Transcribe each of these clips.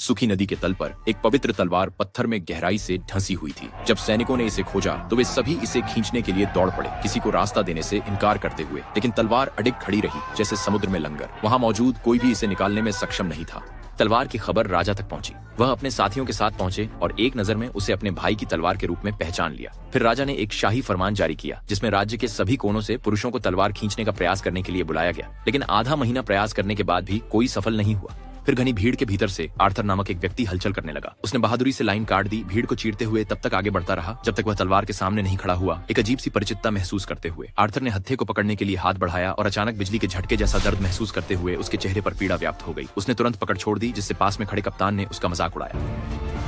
सुखी नदी के तल पर एक पवित्र तलवार पत्थर में गहराई से ढंसी हुई थी। जब सैनिकों ने इसे खोजा तो वे सभी इसे खींचने के लिए दौड़ पड़े, किसी को रास्ता देने से इनकार करते हुए। लेकिन तलवार अडिग खड़ी रही, जैसे समुद्र में लंगर। वहाँ मौजूद कोई भी इसे निकालने में सक्षम नहीं था। तलवार की खबर राजा तक पहुंची। वह अपने साथियों के साथ पहुंचे और एक नजर में उसे अपने भाई की तलवार के रूप में पहचान लिया। फिर राजा ने एक शाही फरमान जारी किया, जिसमें राज्य के सभी कोनों से पुरुषों को तलवार खींचने का प्रयास करने के लिए बुलाया गया। लेकिन आधा महीना प्रयास करने के बाद भी कोई सफल नहीं हुआ। फिर घनी भीड़ के भीतर से आर्थर नामक एक व्यक्ति हलचल करने लगा। उसने बहादुरी से लाइन काट दी, भीड़ को चीरते हुए तब तक आगे बढ़ता रहा जब तक वह तलवार के सामने नहीं खड़ा हुआ। एक अजीब सी परिचितता महसूस करते हुए आर्थर ने हत्थे को पकड़ने के लिए हाथ बढ़ाया और अचानक बिजली के झटके जैसा दर्द महसूस करते हुए उसके चेहरे पर पीड़ा व्याप्त हो गई। उसने तुरंत पकड़ छोड़ दी, जिससे पास में खड़े कप्तान ने उसका मजाक उड़ाया।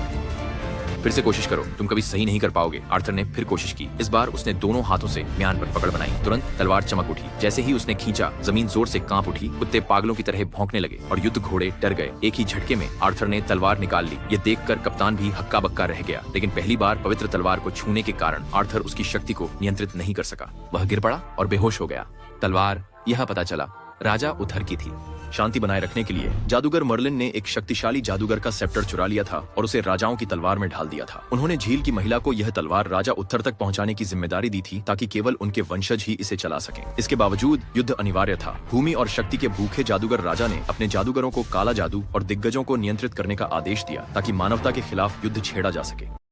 फिर से कोशिश करो, तुम कभी सही नहीं कर पाओगे। आर्थर ने फिर कोशिश की। इस बार उसने दोनों हाथों से म्यान पर पकड़ बनाई। तुरंत तलवार चमक उठी। जैसे ही उसने खींचा, जमीन जोर से कांप उठी। कुत्ते पागलों की तरह भौंकने लगे और युद्ध घोड़े डर गए। एक ही झटके में आर्थर ने तलवार निकाल ली। ये देखकर कप्तान भी हक्का बक्का रह गया। लेकिन पहली बार पवित्र तलवार को छूने के कारण आर्थर उसकी शक्ति को नियंत्रित नहीं कर सका। वह गिर पड़ा और बेहोश हो गया। तलवार, यह पता चला, राजा उथर की थी। शांति बनाए रखने के लिए जादूगर मर्लिन ने एक शक्तिशाली जादूगर का सेप्टर चुरा लिया था और उसे राजाओं की तलवार में ढाल दिया था। उन्होंने झील की महिला को यह तलवार राजा उत्तर तक पहुंचाने की जिम्मेदारी दी थी, ताकि केवल उनके वंशज ही इसे चला सकें। इसके बावजूद युद्ध अनिवार्य था। भूमि और शक्ति के भूखे जादूगर राजा ने अपने जादूगरों को काला जादू और दिग्गजों को नियंत्रित करने का आदेश दिया, ताकि मानवता के खिलाफ युद्ध छेड़ा जा सके।